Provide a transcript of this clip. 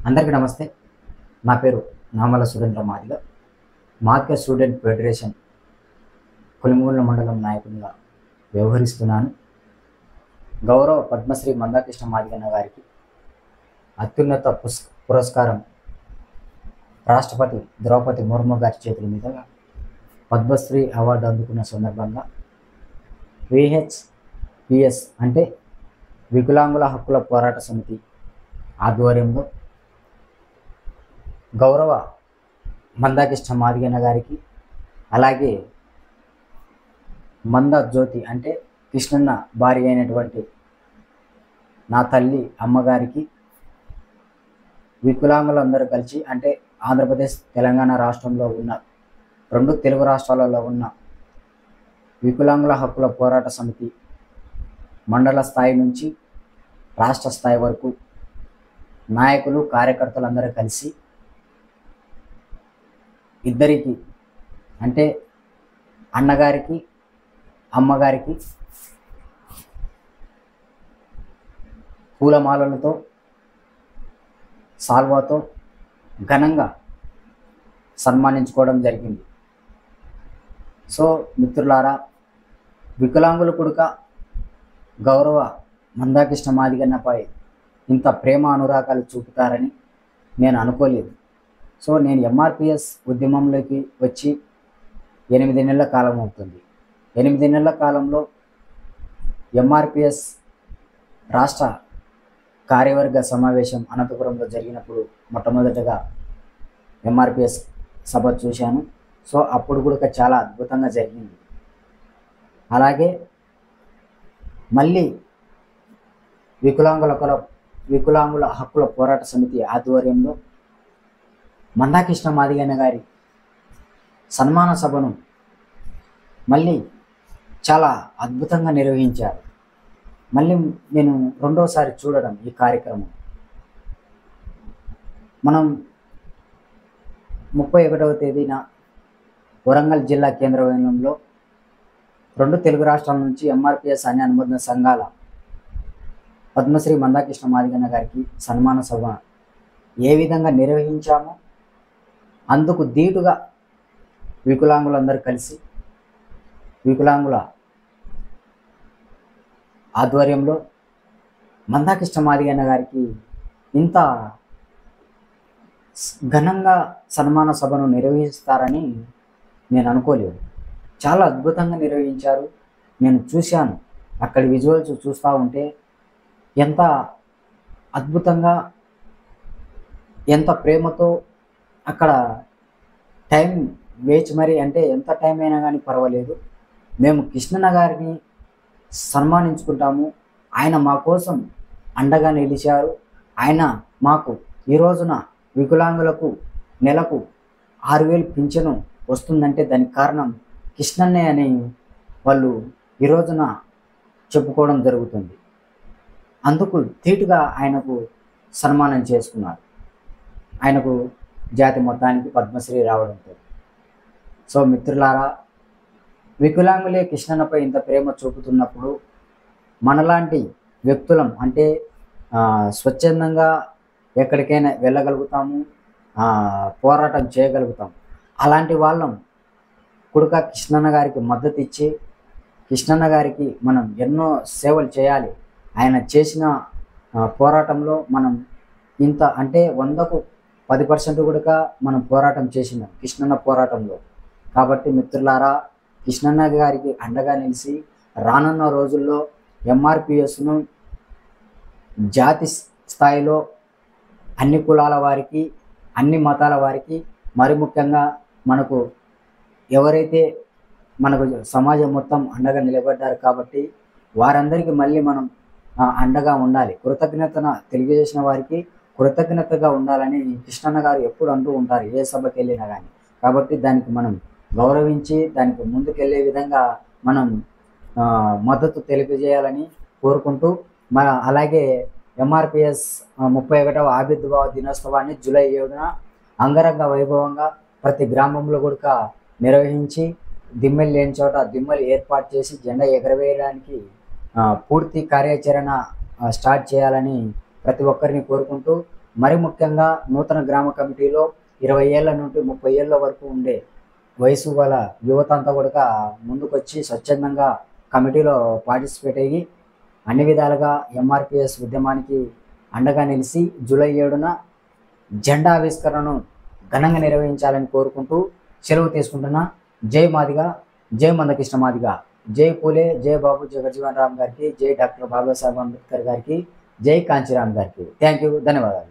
అందరికీ నమస్తే. నా పేరు Namala Surendra Madiga. Market student federation Kolimula మండలం నాయకునిగా వ్యవహరిస్తున్నాను. గౌరవ పద్మశ్రీ మందాకృష్ణ మాదిగన్న గారికి అత్యున్నత పురస్కారం రాష్ట్రపతి ద్రౌపది ముర్ము గారి చేతుల మీదుగా పద్మశ్రీ అవార్డు అందుకున్న సందర్భంగా VHPS అంటే వికలాంగుల హక్కుల పోరాట సమితి ఆధ్వర్యంలో గౌరవ మందాకృష్ణ మాదిగన్న గారికి, అలాగే మంద జ్యోతి అంటే కృష్ణన్న భార్య అయినటువంటి నా తల్లి అమ్మగారికి, వికలాంగులందరూ కలిసి అంటే ఆంధ్రప్రదేశ్ తెలంగాణ రాష్ట్రంలో ఉన్న 2 తెలుగు రాష్ట్రాలలో ఉన్న వికలాంగుల హక్కుల పోరాట సమితి మండల స్థాయి నుంచి రాష్ట్ర స్థాయి వరకు నాయకులు కార్యకర్తలందరూ కలిసి ఇద్దరికి అంటే అన్నగారికి అమ్మగారికి పూలమాలలతో సాల్వాతో ఘనంగా సన్మానించుకోవడం జరిగింది. సో మిత్రులారా, వికలాంగుల కొడుక గౌరవ మందాకృష్ణ మాదిగన్నపై ఇంత ప్రేమ అనురాగాలు చూపుతారని నేను అనుకోలేదు. సో నేను MRPS ఉద్యమంలోకి వచ్చి 8 నెలల కాలం అవుతుంది. 8 నెలల కాలంలో MRPS రాష్ట్ర కార్యవర్గ సమావేశం అనంతపురంలో జరిగినప్పుడు మొట్టమొదటగా MRPS సభ చూశాను. సో అప్పుడు కూడా చాలా అద్భుతంగా జరిగింది. అలాగే మళ్ళీ వికలాంగుల హక్కుల పోరాట సమితి ఆధ్వర్యంలో మందాకృష్ణ మాదిగన్న గారి సన్మాన సభను మళ్ళీ చాలా అద్భుతంగా నిర్వహించారు. మళ్ళీ నేను రెండోసారి చూడడం ఈ కార్యక్రమం. మనం 31వ తేదీన వరంగల్ జిల్లా కేంద్రంలో 2 తెలుగు రాష్ట్రాల నుంచి MRPS అన్ని అనుబంధ సంఘాల పద్మశ్రీ మందాకృష్ణ మాదిగన్న గారికి సన్మాన సభ ఏ విధంగా నిర్వహించామో అందుకు ధీటుగా వికలాంగులందరూ కలిసి వికలాంగుల ఆధ్వర్యంలో మందాకృష్ణ మాదిగన్న గారికి ఇంత ఘనంగా సన్మాన సభను నిర్వహిస్తారని నేను అనుకోలేదు. చాలా అద్భుతంగా నిర్వహించారు. నేను చూశాను, అక్కడి విజువల్స్ చూస్తూ ఉంటే ఎంత అద్భుతంగా, ఎంత ప్రేమతో అక్కడ టైం వేచి మరి అంటే ఎంత టైం అయినా కానీ పర్వాలేదు, మేము కృష్ణన్న గారిని సన్మానించుకుంటాము, ఆయన మా కోసం అండగా నిలిచారు, ఆయన మాకు ఈ రోజున వికలాంగులకు నెలకు 6,000 పింఛను వస్తుందంటే దానికి కారణం కృష్ణన్నే అని వాళ్ళు ఈ రోజున చెప్పుకోవడం జరుగుతుంది. అందుకు ధీటుగా ఆయనకు సన్మానం చేసుకున్నారు. ఆయనకు జాతి మొత్తానికి పద్మశ్రీ రావడంతో. సో మిత్రులారా, వికలాంగులే కృష్ణన్నపై ఇంత ప్రేమ చూపుతున్నప్పుడు మనలాంటి వ్యక్తులం అంటే స్వచ్ఛందంగా ఎక్కడికైనా వెళ్ళగలుగుతాము, పోరాటం చేయగలుగుతాం. అలాంటి వాళ్ళం కుడుక కృష్ణన్న గారికి మద్దతు ఇచ్చి కృష్ణన్న గారికి మనం ఎన్నో సేవలు చేయాలి. ఆయన చేసిన పోరాటంలో మనం ఇంత అంటే 100కు 10% కూడా మనం పోరాటం చేసినాం కృష్ణన్న పోరాటంలో. కాబట్టి మిత్రులారా, కృష్ణన్న గారికి అండగా నిలిచి రానున్న రోజుల్లో MRPSను జాతి స్థాయిలో అన్ని కులాల వారికి, అన్ని మతాల వారికి, మరి ముఖ్యంగా మనకు ఎవరైతే మనకు సమాజం మొత్తం అండగా నిలబడ్డారు కాబట్టి వారందరికీ మళ్ళీ మనం అండగా ఉండాలి. కృతజ్ఞతన తెలియజేసిన వారికి కృతజ్ఞతగా ఉండాలని కృష్ణన్న గారు ఎప్పుడు అంటూ ఉంటారు, ఏ సభకి వెళ్ళినా కానీ. కాబట్టి దానికి మనం గౌరవించి దానికి ముందుకెళ్ళే విధంగా మనం మద్దతు తెలియజేయాలని కోరుకుంటూ అలాగే MRPS 31వ ఆవిర్భావ దినోత్సవాన్ని జూలై 7న అంగరంగ వైభవంగా ప్రతి గ్రామంలో కూడా నిర్వహించి దిమ్మలు లేని చోట దిమ్మలు ఏర్పాటు చేసి జెండా ఎగరవేయడానికి పూర్తి కార్యాచరణ స్టార్ట్ చేయాలని ప్రతి ఒక్కరిని కోరుకుంటూ మరి ముఖ్యంగా నూతన గ్రామ కమిటీలో 20 ఏళ్ల నుండి 30 ఏళ్ళ వరకు ఉండే వయసు గల యువత అంతా కూడా ముందుకొచ్చి స్వచ్ఛందంగా కమిటీలో పార్టిసిపేట్ అయ్యి అన్ని విధాలుగా ఎంఆర్పిఎస్ ఉద్యమానికి అండగా నిలిచి జూలై 7న జెండా ఆవిష్కరణను ఘనంగా నిర్వహించాలని కోరుకుంటూ సెలవు తీసుకుంటున్నా. జై మాదిగా, జై మందకృష్ణ మాదిగా, జై పూలే, జై బాబు జగజ్జీవన్ రామ్ గారికి, జై డాక్టర్ బాబాసాహెబ్ అంబేద్కర్ గారికి, జై కాంచీరామ్ గారికి. థ్యాంక్ యూ, ధన్యవాదాలు.